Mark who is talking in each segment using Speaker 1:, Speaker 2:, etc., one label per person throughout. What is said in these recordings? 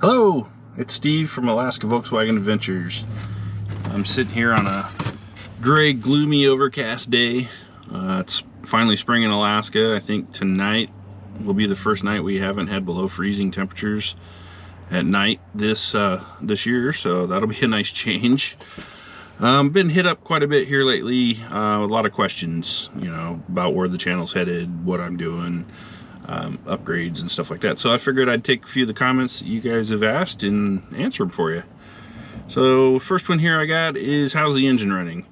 Speaker 1: Hello, it's Steve from Alaska Volkswagen Adventures. I'm sitting here on a gray, gloomy, overcast day. It's finally spring in Alaska. I think tonight will be the first night we haven't had below freezing temperatures at night this year, so that'll be a nice change. Been hit up quite a bit here lately with a lot of questions, about where the channel's headed, what I'm doing, upgrades and stuff like that. So I figured I'd take a few of the comments that you guys have asked and answer them for you. So first one here I got is, how's the engine running?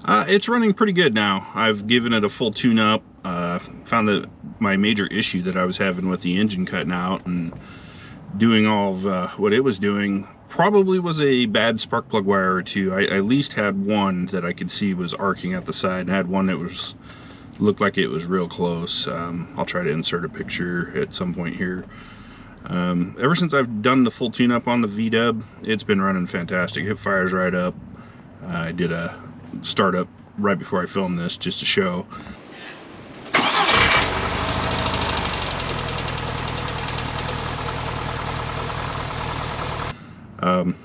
Speaker 1: It's running pretty good now. I've given it a full tune-up. Found that my major issue that I was having with the engine cutting out and doing all of what it was doing probably was a bad spark plug wire or two. I at least had one that I could see was arcing at the side, and I had one that looked like it was real close. I'll try to insert a picture at some point here. Ever since I've done the full tune-up on the V-dub, it's been running fantastic. It fires right up. I did a startup right before I filmed this just to show.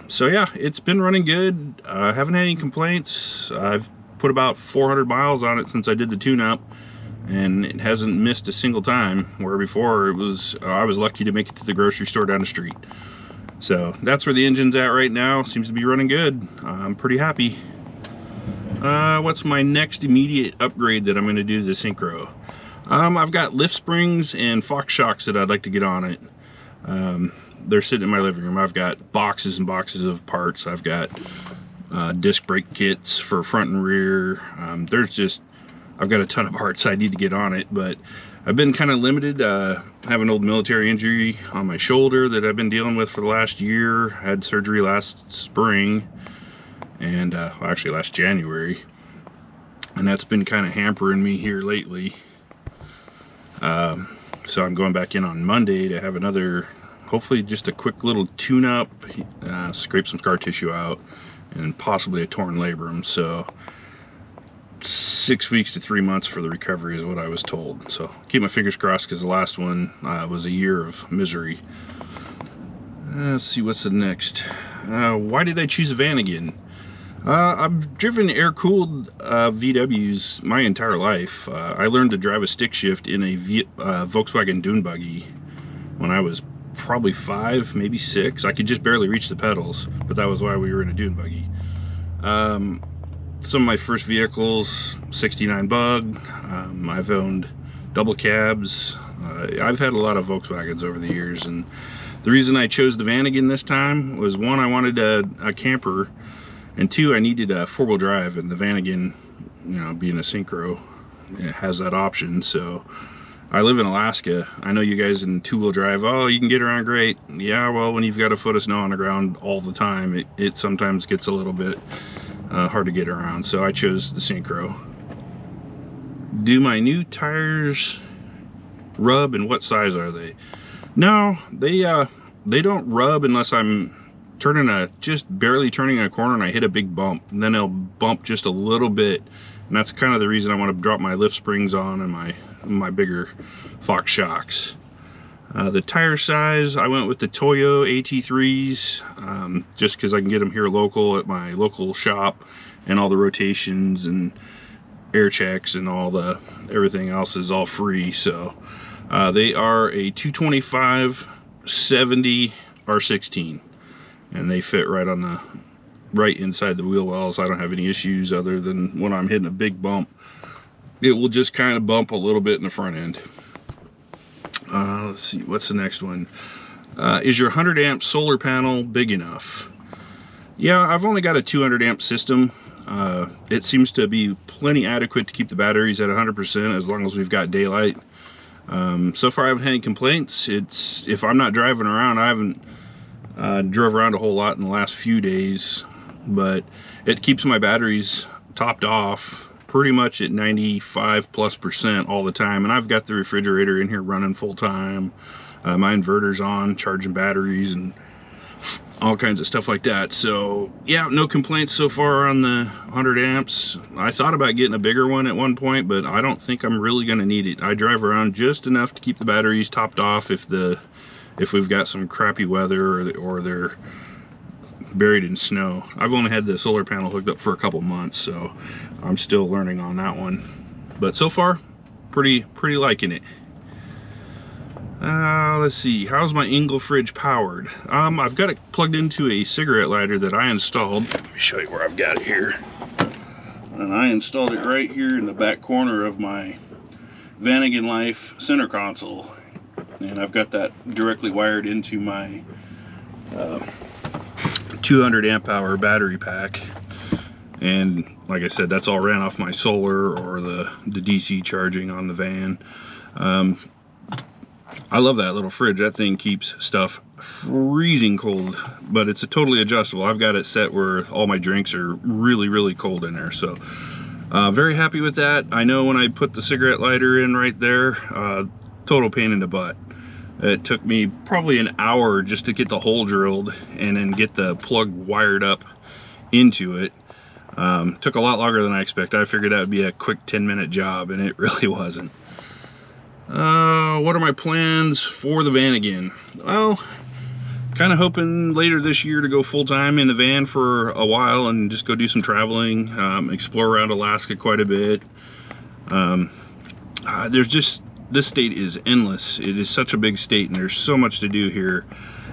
Speaker 1: So yeah, it's been running good. I haven't had any complaints. I've put about 400 miles on it since I did the tune-up, and it hasn't missed a single time, where before it was I was lucky to make it to the grocery store down the street. So that's where the engine's at right now. Seems to be running good. I'm pretty happy. What's my next immediate upgrade that I'm going to do to the Syncro? I've got lift springs and Fox shocks that I'd like to get on it. They're sitting in my living room. I've got boxes and boxes of parts. I've got disc brake kits for front and rear. I've got a ton of parts I need to get on it, but I've been kind of limited. I have an old military injury on my shoulder that I've been dealing with for the last year. I had surgery last spring, and actually last January, and that's been kind of hampering me here lately. So I'm going back in on Monday to have another, hopefully just a quick little tune-up, scrape some scar tissue out, and possibly a torn labrum. So 6 weeks to 3 months for the recovery is what I was told. So keep my fingers crossed, because the last one was a year of misery. Let's see, what's the next? Why did I choose a vanagon? I've driven air-cooled VWs my entire life. I learned to drive a stick shift in a Volkswagen dune buggy when I was probably 5, maybe 6. I could just barely reach the pedals, but that was why we were in a dune buggy. Some of my first vehicles, 69 Bug. I've owned double cabs. I've had a lot of Volkswagens over the years, and the reason I chose the vanagon this time was, one, I wanted a camper, and two, I needed a four-wheel drive, and the vanagon, being a syncro, it has that option. So I live in Alaska. I know you guys in two-wheel drive, oh, you can get around great. Yeah, well, when you've got a foot of snow on the ground all the time, it sometimes gets a little bit hard to get around. So I chose the syncro. Do my new tires rub, and what size are they? No, they don't rub unless I'm just barely turning a corner and I hit a big bump, and then they'll bump just a little bit, and that's kind of the reason I want to drop my lift springs on and my bigger Fox shocks. The tire size, I went with the Toyo AT3s, just because I can get them here local at my local shop, and all the rotations and air checks and everything else is all free. So they are a 225 70 R16, and they fit right inside the wheel wells. I don't have any issues other than when I'm hitting a big bump, it will just kind of bump a little bit in the front end. Let's see, what's the next one? Is your 100 amp solar panel big enough? Yeah, I've only got a 200 amp system. It seems to be plenty adequate to keep the batteries at 100% as long as we've got daylight. So far I haven't had any complaints. If I'm not driving around, I haven't drove around a whole lot in the last few days, but it keeps my batteries topped off pretty much at 95+% all the time, and I've got the refrigerator in here running full time. My inverter's on, charging batteries and all kinds of stuff like that. So yeah, no complaints so far on the 100 amps. I thought about getting a bigger one at one point, but I don't think I'm really going to need it. I drive around just enough to keep the batteries topped off if the if we've got some crappy weather or they're buried in snow. I've only had the solar panel hooked up for a couple months, so I'm still learning on that one. But so far, pretty liking it. Let's see, how's my Engel fridge powered? I've got it plugged into a cigarette lighter that I installed. Let me show you where I've got it here. And I installed it right here in the back corner of my Vanagon Life center console. And I've got that directly wired into my 200 amp hour battery pack. And like I said, that's all ran off my solar or the DC charging on the van. I love that little fridge. That thing keeps stuff freezing cold, but it's a totally adjustable. I've got it set where all my drinks are really cold in there. So very happy with that. I know when I put the cigarette lighter in right there, total pain in the butt. It took me probably an hour just to get the hole drilled and then get the plug wired up into it. Took a lot longer than I expected. I figured that would be a quick 10-minute job, and it really wasn't. What are my plans for the van again? Well, kind of hoping later this year to go full-time in the van for a while and just go do some traveling, explore around Alaska quite a bit. This state is endless. It is such a big state, and there's so much to do here,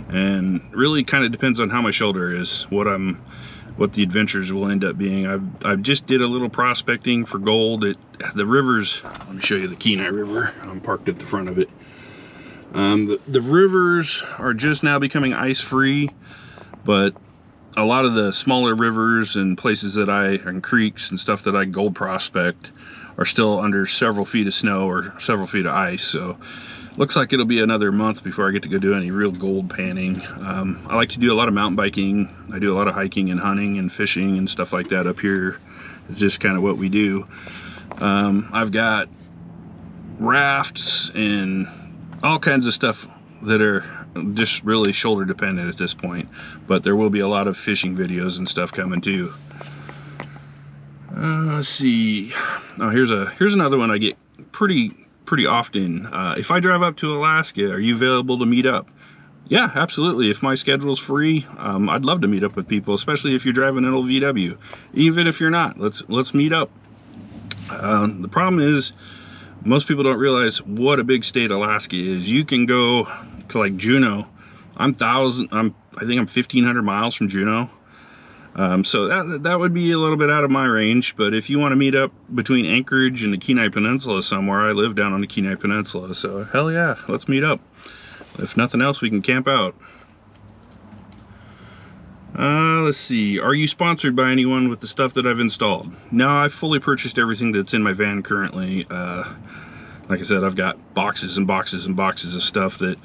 Speaker 1: and really kind of depends on how my shoulder is, what the adventures will end up being. I've just did a little prospecting for gold at the rivers. Let me show you the Kenai River. I'm parked at the front of it. The rivers are just now becoming ice-free, but a lot of the smaller rivers and places and creeks and stuff that I gold prospect are still under several feet of snow or several feet of ice. So looks like it'll be another month before I get to go do any real gold panning. I like to do a lot of mountain biking. I do a lot of hiking and hunting and fishing and stuff like that up here. It's just kind of what we do. I've got rafts and all kinds of stuff that are just really shoulder dependent at this point, but there will be a lot of fishing videos and stuff coming too. Let's see. Oh, here's another one I get pretty often. If I drive up to Alaska, are you available to meet up? Yeah, absolutely. If my schedule's free, I'd love to meet up with people, especially if you're driving an old VW. Even if you're not, let's meet up. The problem is most people don't realize what a big state Alaska is. You can go to like Juneau. I think I'm 1,500 miles from Juneau. So that would be a little bit out of my range, but if you want to meet up between Anchorage and the Kenai Peninsula somewhere, I live down on the Kenai Peninsula, so hell yeah, let's meet up. If nothing else, we can camp out. Let's see, are you sponsored by anyone with the stuff that I've installed? No, I've fully purchased everything that's in my van currently. Like I said, I've got boxes and boxes and boxes of stuff that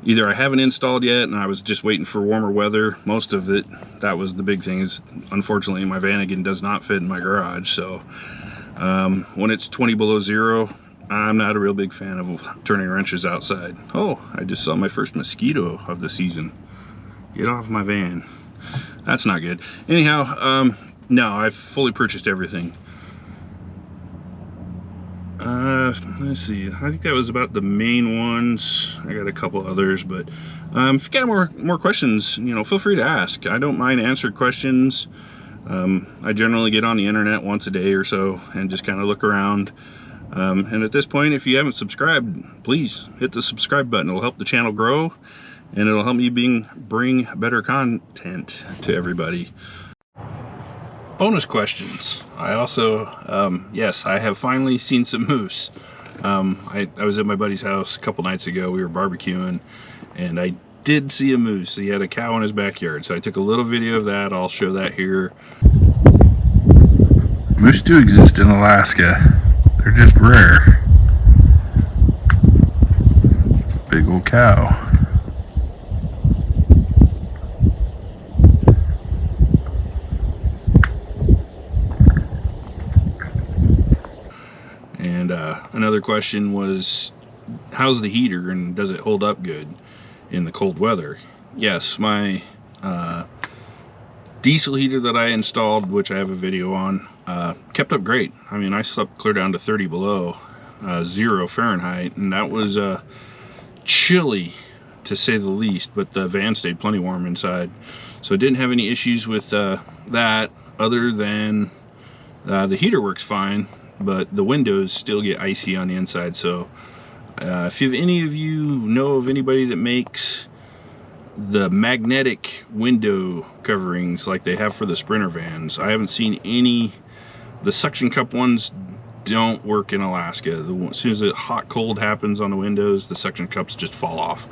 Speaker 1: either I haven't installed yet and I was just waiting for warmer weather. Most of it, that was the big thing, is unfortunately my Vanagon does not fit in my garage. So when it's 20 below zero, I'm not a real big fan of turning wrenches outside. Oh, I just saw my first mosquito of the season. Get off my van. That's not good. Anyhow, no, I've fully purchased everything. Let's see, I think that was about the main ones. I got a couple others, but if you got more questions, feel free to ask. I don't mind answering questions. I generally get on the internet once a day or so and just kind of look around. And at this point, if you haven't subscribed, please hit the subscribe button. It'll help the channel grow, and it'll help me bring better content to everybody. Bonus questions. I also, yes, I have finally seen some moose. I was at my buddy's house a couple nights ago. We were barbecuing, and I did see a moose. He had a cow in his backyard, so I took a little video of that. I'll show that here. Moose do exist in Alaska. They're just rare. Big old cow. And another question was, how's the heater and does it hold up good in the cold weather? Yes, my diesel heater that I installed, which I have a video on, kept up great. I mean, I slept clear down to 30 below 0 Fahrenheit, and that was chilly to say the least, but the van stayed plenty warm inside. So I didn't have any issues with that, other than the heater works fine, but the windows still get icy on the inside. So if any of you know of anybody that makes the magnetic window coverings like they have for the Sprinter vans, I haven't seen any. The suction cup ones don't work in Alaska. As soon as the hot cold happens on the windows, the suction cups just fall off.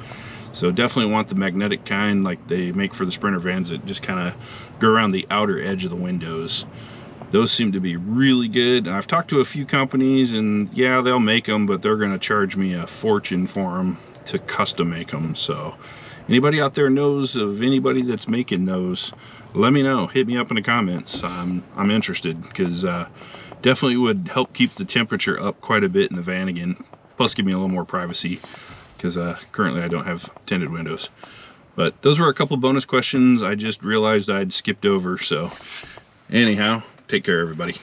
Speaker 1: So definitely want the magnetic kind like they make for the Sprinter vans that just kind of go around the outer edge of the windows. Those seem to be really good. I've talked to a few companies, and yeah, they'll make them, but they're going to charge me a fortune for them to custom make them. So anybody out there knows of anybody that's making those, let me know. Hit me up in the comments. I'm interested, because definitely would help keep the temperature up quite a bit in the Vanagon, plus give me a little more privacy, because currently I don't have tinted windows. But those were a couple bonus questions I just realized I'd skipped over. So anyhow, take care everybody.